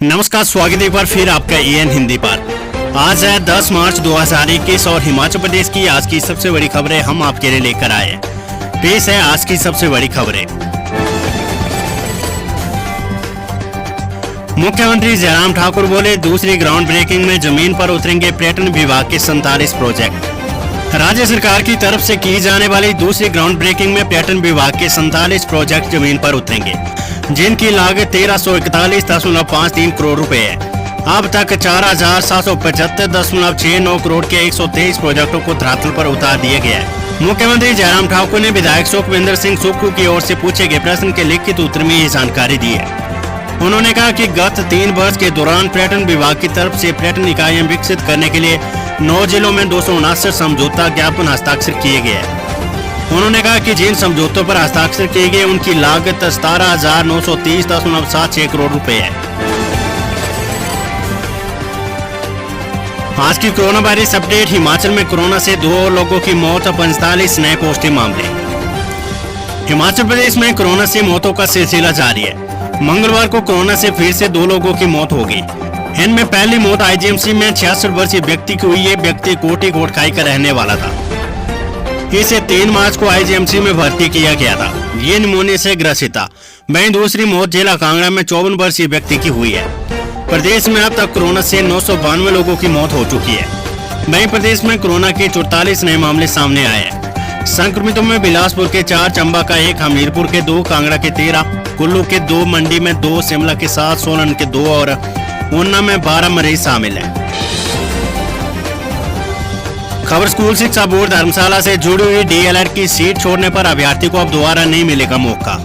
नमस्कार, स्वागत है एक बार फिर आपका एएन हिंदी पर। आज है 10 मार्च 2021 और हिमाचल प्रदेश की आज की सबसे बड़ी खबरें हम आपके लिए लेकर आए हैं। पेश है आज की सबसे बड़ी खबरें। मुख्यमंत्री जयराम ठाकुर बोले, दूसरी ग्राउंड ब्रेकिंग में जमीन पर उतरेंगे पर्यटन विभाग के 47 प्रोजेक्ट। राज्य सरकार की तरफ से की जाने वाली दूसरी ग्राउंड ब्रेकिंग में पर्यटन विभाग के 47 प्रोजेक्ट जमीन पर उतरेंगे, जिनकी लागत 1341.53 करोड़ रुपए है। अब तक 4775.69 करोड़ के 123 प्रोजेक्टों को धरातल पर उतार दिया गया है। मुख्यमंत्री जयराम ठाकुर ने विधायक सुखविंदर सिंह सुक्खू की ओर से पूछे गए प्रश्न के लिखित उत्तर में ये जानकारी दी है। उन्होंने कहा कि गत 3 वर्ष के दौरान पर्यटन विभाग की तरफ से पर्यटन इकाइयां विकसित करने के लिए 9 जिलों में 259 समझौता ज्ञापन हस्ताक्षर किए गए हैं। उन्होंने कहा कि जिन समझौतों पर हस्ताक्षर किए गए उनकी लागत 17,930.76 करोड़ रुपए है। आज की कोरोना वायरस अपडेट। हिमाचल में कोरोना से 2 लोगों की मौत, 45 नए पॉजिटिव मामले। हिमाचल प्रदेश में कोरोना से मौतों का सिलसिला जारी है। मंगलवार को कोरोना से फिर से 2 लोगों की मौत हो गई। इनमें पहली मौत आईजीएमसी में 66 वर्षीय व्यक्ति की हुई। ये व्यक्ति कोटी कोटखाई का रहने वाला था। इसे 3 मार्च को आईजीएमसी में भर्ती किया गया था। ये निमोनिया से ग्रसित था। वहीं दूसरी मौत जिला कांगड़ा में 54 वर्षीय व्यक्ति की हुई है। प्रदेश में अब तक कोरोना से 992 लोगों की मौत हो चुकी है। वहीं प्रदेश में कोरोना के 44 नए मामले सामने आए हैं। संक्रमितों में बिलासपुर के 4, चंबा का 1, हमीरपुर के 2, कांगड़ा के 13, कुल्लू के 2, मंडी में 2, शिमला के 7, सोलन के 2 और ऊना में 12 मरीज शामिल हैं। खबर स्कूल शिक्षा बोर्ड धर्मशाला से जुड़ी हुई डीएलएड की सीट छोड़ने पर अभ्यर्थी को अब दोबारा नहीं मिलेगा मौका।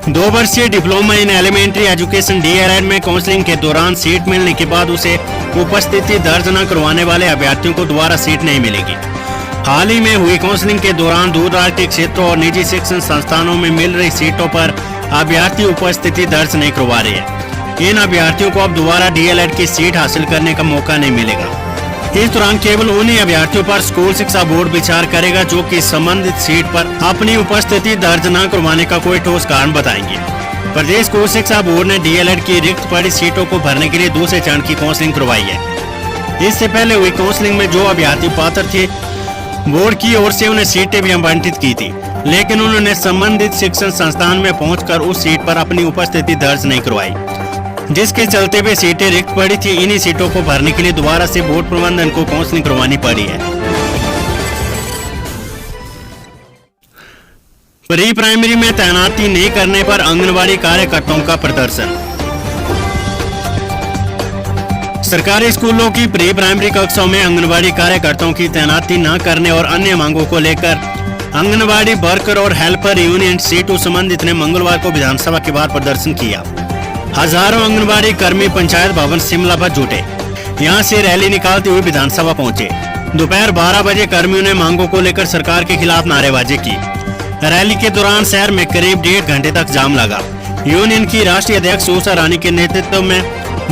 2 वर्षीय diploma in elementary education DElEd में काउंसलिंग के दौरान सीट मिलने के बाद उसे उपस्थिति दर्ज न करवाने वाले अभ्यर्थियों को दोबारा सीट नहीं मिलेगी। हाल ही में हुई काउंसलिंग के दौरान दूरदराज के क्षेत्रों और निजी शिक्षण संस्थानों में मिल रही सीटों पर अभ्यर्थी उपस्थिति दर्ज नहीं करवा रहे हैं। इन अभ्यर्थियों को अब दोबारा डीएलएड की सीट हासिल करने का मौका नहीं मिलेगा। इस दौरान केवल उन्हीं अभ्यर्थियों पर स्कूल शिक्षा बोर्ड विचार करेगा जो कि संबंधित सीट पर अपनी उपस्थिति दर्ज न करवाने का कोई ठोस कारण बताएंगे। प्रदेश स्कूल शिक्षा बोर्ड ने डीएलएड की रिक्त पड़ी सीटों को भरने के लिए दूसरे चरण की काउंसलिंग करवाई है। इससे पहले हुई काउंसलिंग में जो अभ्यर्थी पात्र थे, बोर्ड की ओर से उन्हें सीटें भी आवंटित की थी, लेकिन उन्होंने संबंधित शिक्षण संस्थान में पहुंचकर उस सीट पर अपनी उपस्थिति दर्ज नहीं करवाई, जिसके चलते वे सीटें रिक्त पड़ी थी। इन्हीं सीटों को भरने के लिए दोबारा से बोर्ड प्रबंधन को काउंसलिंग करवानी पड़ी है। प्री प्राइमरी में तैनाती नहीं करने पर आंगनबाड़ी कार्यकर्ताओं का प्रदर्शन। सरकारी स्कूलों की प्री प्राइमरी कक्षाओं में आंगनबाड़ी कार्यकर्ताओं की तैनाती न करने और अन्य मांगों को लेकर आंगनबाड़ी वर्कर और हेल्पर यूनियन सीटू संबंधित ने मंगलवार को विधानसभा के बाहर प्रदर्शन किया। हजारों आंगनबाड़ी कर्मी पंचायत भवन शिमला पर जुटे। यहां से रैली निकालते हुए विधानसभा पहुंचे। दोपहर 12 बजे कर्मियों ने मांगों को लेकर सरकार के खिलाफ नारेबाजी की। रैली के दौरान शहर में करीब 1.5 घंटे तक जाम लगा। यूनियन की राष्ट्रीय अध्यक्ष ऊषा रानी के नेतृत्व में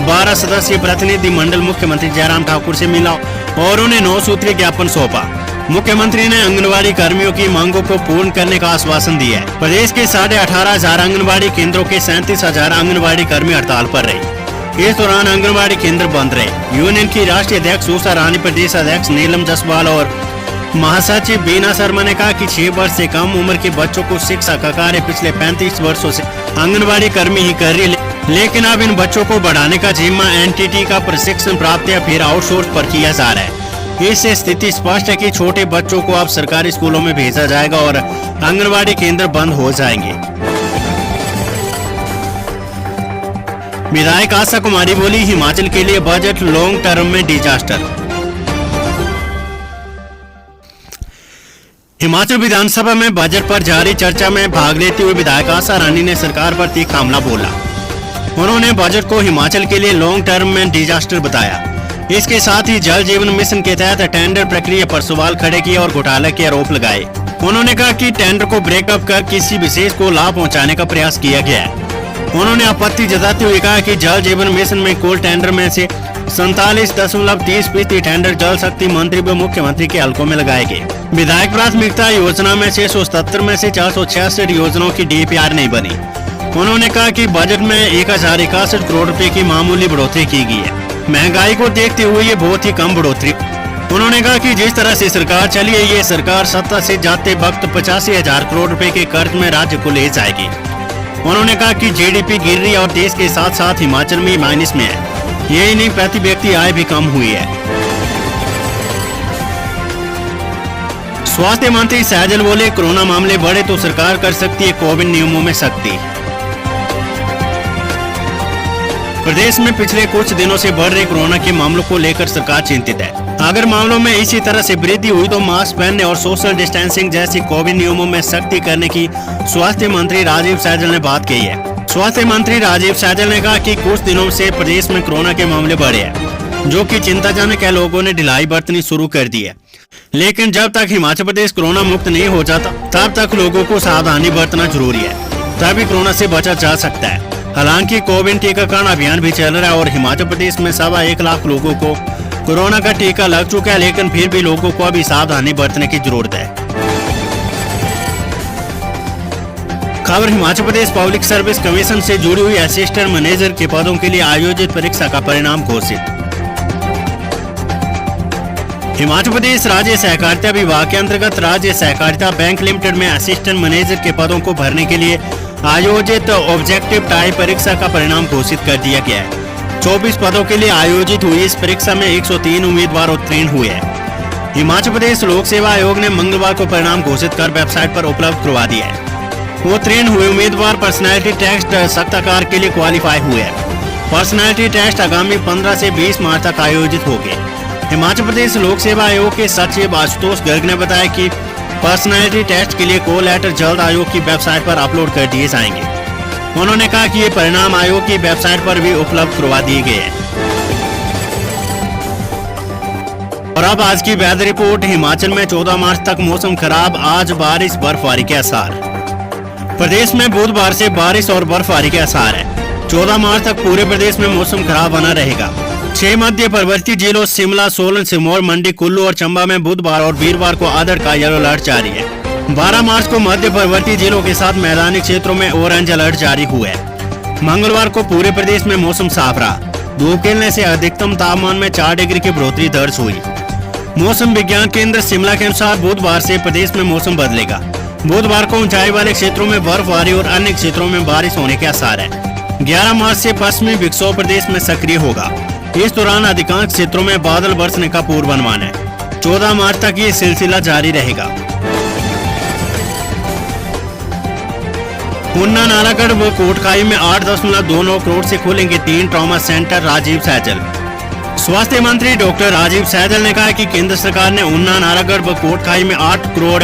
12 सदस्यीय प्रतिनिधि मंडल मुख्यमंत्री जयराम ठाकुर से मिला और उन्हें 9 सूत्रीय ज्ञापन सौंपा। मुख्यमंत्री ने आंगनबाड़ी कर्मियों की मांगों को पूर्ण करने का आश्वासन दिया है। प्रदेश के 18,500 आंगनबाड़ी केंद्रों के 37,000 आंगनबाड़ी कर्मी हड़ताल पर रहे। इस दौरान आंगनबाड़ी केंद्र बंद रहे। यूनियन की राष्ट्रीय अध्यक्ष ऊषा रानी, प्रदेश अध्यक्ष नीलम जसवाल और महासचिव बीना शर्मा ने कहा कि 6 वर्ष से कम उम्र के बच्चों को शिक्षा का कार्य पिछले 35 वर्षों से आंगनबाड़ी कर्मी ही कर रही है, लेकिन अब इन बच्चों को बढ़ाने का जिम्मा एनटीटी का प्रशिक्षण प्राप्त या फिर आउटसोर्स पर किया जा रहा है। इससे स्थिति स्पष्ट है कि छोटे बच्चों को अब सरकारी स्कूलों में भेजा जाएगा और आंगनबाड़ी केंद्र बंद हो जाएंगे। विधायक आशा कुमारी बोली, हिमाचल के लिए बजट लॉन्ग टर्म में डिजास्टर। हिमाचल विधानसभा में बजट पर जारी चर्चा में भाग लेते हुए विधायक आशा रानी ने सरकार पर तीखा हमला बोला। उन्होंने बजट को हिमाचल के लिए लॉन्ग टर्म में डिजास्टर बताया। इसके साथ ही जल जीवन मिशन के तहत टेंडर प्रक्रिया पर सवाल खड़े किए और घोटाले के आरोप लगाए। उन्होंने कहा कि टेंडर को ब्रेकअप कर किसी विशेष को लाभ पहुंचाने का प्रयास किया गया है। उन्होंने आपत्ति जताते हुए कहा कि जल जीवन मिशन में कुल टेंडर में से 47.30% टेंडर जल शक्ति मंत्री व मुख्यमंत्री के हलकों में लगाए गए। विधायक प्राथमिकता योजना में 677 में से 466 योजनाओं की डीपीआर नहीं बनी। उन्होंने कहा कि बजट में 1061 करोड़ रुपए की मामूली बढ़ोतरी की गई है। महंगाई को देखते हुए ये बहुत ही कम बढ़ोतरी। उन्होंने कहा कि जिस तरह से सरकार चली है, ये सरकार सत्ता से जाते वक्त 85,000 करोड़ रुपए के कर्ज में राज्य को ले जाएगी। उन्होंने कहा कि जीडीपी गिर रही है और देश के साथ साथ हिमाचल में माइनस में है। यही नहीं, प्रति व्यक्ति आय भी कम हुई है। स्वास्थ्य मंत्री सैजल बोले, कोरोना मामले बढ़े तो सरकार कर सकती है कोविड नियमों में सख्ती। प्रदेश में पिछले कुछ दिनों से बढ़ रहे कोरोना के मामलों को लेकर सरकार चिंतित है। अगर मामलों में इसी तरह से वृद्धि हुई तो मास्क पहनने और सोशल डिस्टेंसिंग जैसी कोविड नियमों में सख्ती करने की स्वास्थ्य मंत्री राजीव सैजल ने बात कही है। स्वास्थ्य मंत्री राजीव सैजल ने कहा कि कुछ दिनों से प्रदेश में कोरोना के मामले बढ़े हैं, जो कि चिंताजनक है। लोगों ने ढिलाई बरतनी शुरू कर दी है, लेकिन जब तक हिमाचल प्रदेश कोरोना मुक्त नहीं हो जाता तब तक लोगों को सावधानी बरतना जरूरी है, तभी कोरोना से बचा जा सकता है। हालांकि कोविड टीकाकरण अभियान भी चल रहा है और हिमाचल प्रदेश में 1.25 लाख लोगों को कोरोना का टीका लग चुका है, लेकिन फिर भी लोगों को अभी सावधानी बरतने की जरूरत है। खबर Himachal Pradesh public service commission से जुड़ी हुई असिस्टेंट मैनेजर के पदों के लिए आयोजित परीक्षा का परिणाम घोषित। हिमाचल प्रदेश राज्य सहकारिता विभाग के अंतर्गत राज्य सहकारिता बैंक लिमिटेड में असिस्टेंट मैनेजर के पदों को भरने के लिए आयोजित ऑब्जेक्टिव टाइप परीक्षा का परिणाम घोषित कर दिया गया है। 24 पदों के लिए आयोजित हुई इस परीक्षा में 103 उम्मीदवार उत्तीर्ण हुए हैं। हिमाचल प्रदेश लोक सेवा आयोग ने मंगलवार को परिणाम घोषित कर वेबसाइट पर उपलब्ध करवा दिया है। उत्तीर्ण हुए उम्मीदवार पर्सनैलिटी टेस्ट सख्ताकार के लिए क्वालिफाई हुए हैं। पर्सनैलिटी टेस्ट आगामी 15 से 20 मार्च तक आयोजित होंगे। हिमाचल प्रदेश लोक सेवा आयोग के सचिव आशुतोष गर्ग ने बताया कि पर्सनैलिटी टेस्ट के लिए कॉल लेटर जल्द आयोग की वेबसाइट पर अपलोड कर दिए जाएंगे। उन्होंने कहा कि ये परिणाम आयोग की वेबसाइट पर भी उपलब्ध करवा दिए गए हैं। और अब आज की वेदर रिपोर्ट। हिमाचल में 14 मार्च तक मौसम खराब, आज बारिश बर्फबारी के आसार। प्रदेश में बुधवार से बारिश और बर्फबारी के आसार है। 14 मार्च तक पूरे प्रदेश में मौसम खराब बना रहेगा। 6 मध्य पर्वतीय जिलों शिमला, सोलन, सिरमौर, मंडी, कुल्लू और चंबा में बुधवार और वीरवार को ऑरेंज का येलो अलर्ट जारी है। 12 मार्च को मध्य पर्वतीय जिलों के साथ मैदानी क्षेत्रों में ऑरेंज अलर्ट जारी हुआ है। मंगलवार को पूरे प्रदेश में मौसम साफ रहा। धूप खिलने से अधिकतम तापमान में 4 डिग्री की बढ़ोतरी दर्ज हुई। मौसम विज्ञान केंद्र शिमला के अनुसार बुधवार से प्रदेश में मौसम बदलेगा। बुधवार को ऊंचाई वाले क्षेत्रों में बर्फबारी और अन्य क्षेत्रों में बारिश होने के आसार है। 11 मार्च से पश्चिमी विक्षोभ प्रदेश में सक्रिय होगा। इस दौरान अधिकांश क्षेत्रों में बादल बरसने का पूर्वानुमान है। 14 मार्च तक ये सिलसिला जारी रहेगा। ऊना, नालागढ़ व कोटखाई में 8.29 करोड़ से खुलेंगे 3 ट्रॉमा सेंटर, राजीव सैजल। स्वास्थ्य मंत्री डॉक्टर राजीव सैजल ने कहा कि केंद्र सरकार ने ऊना, नालागढ़ व कोटखाई में 8 करोड़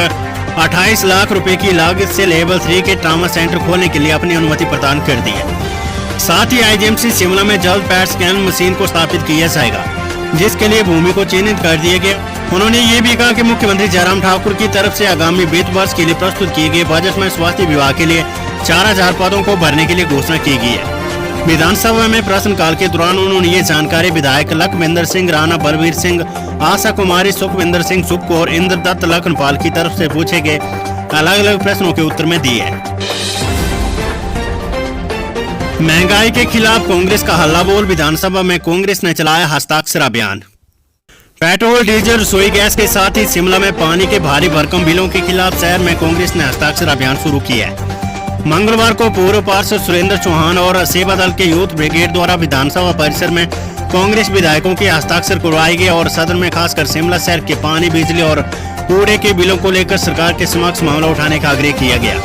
28 लाख रुपए की लागत से लेवल 3 के ट्रॉमा सेंटर खोलने के लिए अपनी अनुमति प्रदान कर दी है। साथ ही आईजीएमसी शिमला में जल्द पैट स्कैन मशीन को स्थापित किया जाएगा, जिसके लिए भूमि को चिन्हित कर दिया गया। उन्होंने ये भी कहा कि मुख्यमंत्री जयराम ठाकुर की तरफ से आगामी वित्त वर्ष के लिए प्रस्तुत किए गए बजट में स्वास्थ्य विभाग के लिए 4000 पदों को भरने के लिए घोषणा की गई है। विधानसभा में प्रश्नकाल के दौरान उन्होंने ये जानकारी विधायक लखविंदर सिंह राणा, बलबीर सिंह, आशा कुमारी, सुखविंदर सिंह सुक्खू और इंद्रदत्त लखनपाल की तरफ से पूछे गए अलग अलग प्रश्नों के उत्तर में दिए है। महंगाई के खिलाफ कांग्रेस का हल्ला बोल। विधानसभा में कांग्रेस ने चलाया हस्ताक्षर अभियान। पेट्रोल, डीजल, रसोई गैस के साथ ही शिमला में पानी के भारी भरकम बिलों के खिलाफ शहर में कांग्रेस ने हस्ताक्षर अभियान शुरू किया है। मंगलवार को पूर्व पार्षद सुरेंद्र चौहान और सेवा दल के यूथ ब्रिगेड द्वारा विधानसभा परिसर में कांग्रेस विधायकों के हस्ताक्षर करवाए गए और सदन में खासकर शिमला शहर के पानी, बिजली और कूड़े के बिलों को लेकर सरकार के समक्ष मामला उठाने का आग्रह किया गया।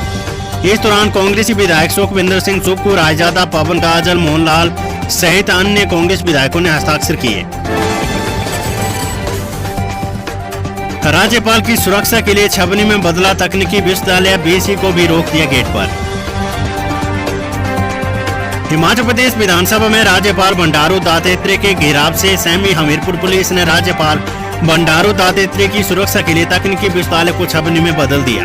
इस दौरान कांग्रेसी विधायक सुखविंदर सिंह सुक्खू, रायजादा, पवन काजल, मोहनलाल सहित अन्य कांग्रेस विधायकों ने हस्ताक्षर किए। राज्यपाल की सुरक्षा के लिए छबनी में बदला तकनीकी विश्वविद्यालय, बीसी को भी रोक दिया गेट पर। हिमाचल प्रदेश विधानसभा में राज्यपाल बंडारू दत्तात्रेय के घेराव से सहमी हमीरपुर पुलिस ने राज्यपाल बंडारू दत्तात्रेय की सुरक्षा के लिए तकनीकी विश्वविद्यालय को छबनी में बदल दिया।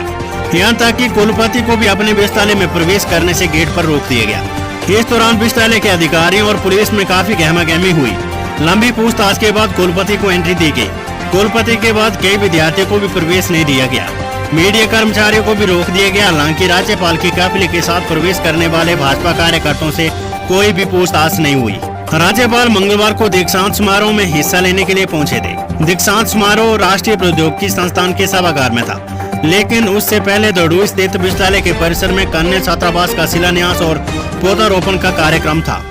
यहाँ तक कि कुलपति को भी अपने विश्वविद्यालय में प्रवेश करने से गेट पर रोक दिया गया। इस दौरान विश्वविद्यालय के अधिकारियों और पुलिस में काफी गहमागहमी हुई। लंबी पूछताछ के बाद कुलपति को एंट्री दी गई। कुलपति के बाद कई विद्यार्थियों को भी प्रवेश नहीं दिया गया। मीडिया कर्मचारियों को भी रोक दिया गया। हालांकि राज्यपाल की काफिले के साथ प्रवेश करने वाले भाजपा कार्यकर्ताओं से कोई भी पूछताछ नहीं हुई। राज्यपाल मंगलवार को दीक्षांत समारोह में हिस्सा लेने के लिए पहुंचे थे। दीक्षांत समारोह राष्ट्रीय प्रौद्योगिकी संस्थान के सभागार में था, लेकिन उससे पहले दौड़ू स्थित विश्वविद्यालय के परिसर में कन्या छात्रावास का शिलान्यास और पौधारोपण का कार्यक्रम था।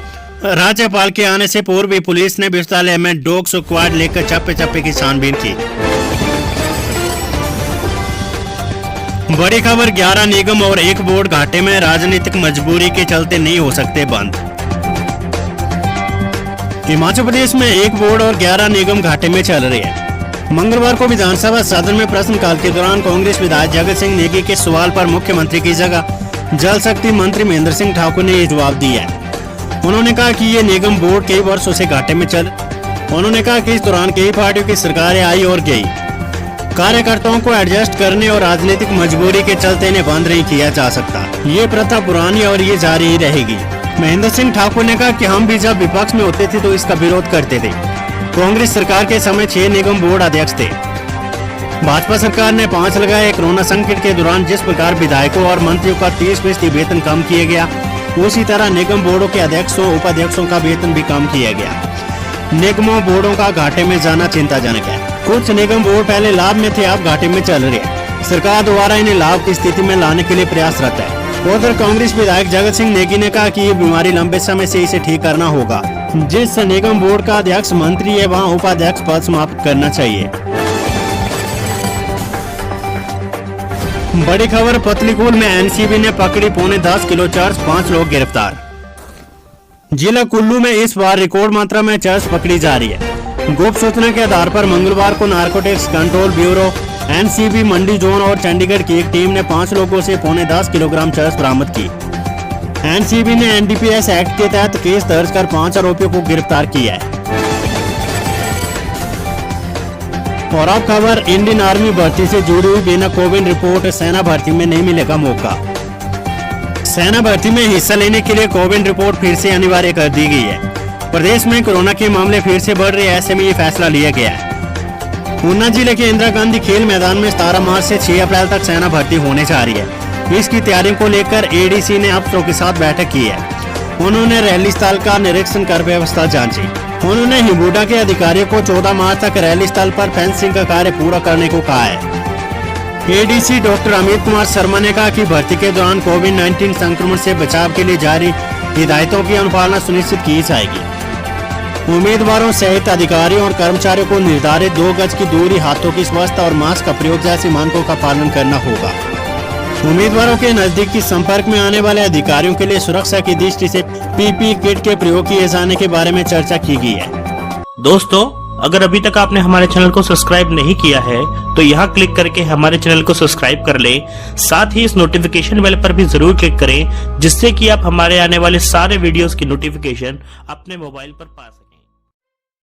राज्यपाल के आने से पूर्व भी पुलिस ने विश्वविद्यालय में डॉग स्क्वाड लेकर चप्पे चप्पे की छानबीन की। बड़ी खबर, 11 निगम और 1 बोर्ड घाटे में, राजनीतिक मजबूरी के चलते नहीं हो सकते बंद। हिमाचल प्रदेश में 1 बोर्ड और 11 निगम घाटे में चल रहे हैं। मंगलवार को विधानसभा सदन में प्रश्नकाल के दौरान कांग्रेस विधायक जगत सिंह नेगी के सवाल पर मुख्यमंत्री की जगह जल शक्ति मंत्री महेंद्र सिंह ठाकुर ने ये जवाब दिया है। उन्होंने कहा कि ये निगम बोर्ड कई वर्षों से घाटे में चल। उन्होंने कहा कि इस दौरान कई पार्टियों की सरकारें आई और गई, कार्यकर्ताओं को एडजस्ट करने और राजनीतिक मजबूरी के चलते इन्हें बंद नहीं किया जा सकता। ये प्रथा पुरानी और ये जारी ही रहेगी। महेंद्र सिंह ठाकुर ने कहा कि हम भी जब विपक्ष में होते थे तो इसका विरोध करते थे। कांग्रेस सरकार के समय 6 निगम बोर्ड अध्यक्ष थे। भाजपा सरकार ने 5 लगाए। कोरोना संकट के दौरान जिस प्रकार विधायकों और मंत्रियों का 30% वेतन कम किया गया, उसी तरह निगम बोर्डों के अध्यक्षों उपाध्यक्षों का वेतन भी कम किया गया। निगमों बोर्डों का घाटे में जाना चिंताजनक है। कुछ निगम बोर्ड पहले लाभ में थे, अब घाटे में चल रहे हैं। सरकार द्वारा इन्हें लाभ की स्थिति में लाने के लिए प्रयासरत है। उधर कांग्रेस विधायक जगत सिंह नेगी ने कहा कि ये बीमारी लंबे समय से इसे ठीक करना होगा। जिस निगम बोर्ड का अध्यक्ष मंत्री है वहाँ उपाध्यक्ष पद समाप्त करना चाहिए। बड़ी खबर, पतलीकूल में एनसीबी ने पकड़ी 10.25 किलो चर्च, 5 लोग गिरफ्तार। जिला कुल्लू में इस बार रिकॉर्ड मात्रा में चर्च पकड़ी जा रही है। गुप्त सूचना के आधार पर मंगलवार को नारकोटिक्स कंट्रोल ब्यूरो, एनसीबी मंडी जोन और चंडीगढ़ की एक टीम ने 5 लोगों से 10.25 किलोग्राम चर्च बरामद की। एनसीबी ने एनडीपीएस एक्ट के तहत केस दर्ज कर 5 आरोपियों को गिरफ्तार किया है। और अब खबर, इंडियन आर्मी भर्ती से जुड़ी हुई बिना कोविड रिपोर्ट, सेना भर्ती में नहीं मिलेगा मौका। सेना भर्ती में हिस्सा लेने के लिए कोविड रिपोर्ट फिर से अनिवार्य कर दी गई है। प्रदेश में कोरोना के मामले फिर से बढ़ रहे हैं, ऐसे में ये फैसला लिया गया है। ऊना जिले के इंदिरा गांधी खेल मैदान में 17 मार्च से 6 अप्रैल तक सेना भर्ती होने जा रही है। इसकी तैयारियों को लेकर एडीसी ने अफसरों के साथ बैठक की है। उन्होंने रैली स्थल का निरीक्षण कर व्यवस्था जांची। उन्होंने हिबूडा के अधिकारियों को 14 मार्च तक रैली स्थल पर फेंसिंग का कार्य पूरा करने को कहा है। एडीसी डॉक्टर अमित कुमार शर्मा ने कहा कि भर्ती के दौरान कोविड-19 संक्रमण से बचाव के लिए जारी हिदायतों की अनुपालना सुनिश्चित की जाएगी। उम्मीदवारों सहित अधिकारियों और कर्मचारियों को निर्धारित 2 गज की दूरी, हाथों की स्वच्छता और मास्क का प्रयोग जैसे मानकों का पालन करना होगा। उम्मीदवारों के नजदीकी संपर्क में आने वाले अधिकारियों के लिए सुरक्षा की दृष्टि से पीपीई किट के प्रयोग किए जाने के बारे में चर्चा की गई है। दोस्तों, अगर अभी तक आपने हमारे चैनल को सब्सक्राइब नहीं किया है तो यहाँ क्लिक करके हमारे चैनल को सब्सक्राइब कर ले। साथ ही इस नोटिफिकेशन बेल पर भी जरूर क्लिक करें, जिससे कि आप हमारे आने वाले सारे वीडियोस की नोटिफिकेशन अपने मोबाइल पर पा सकें।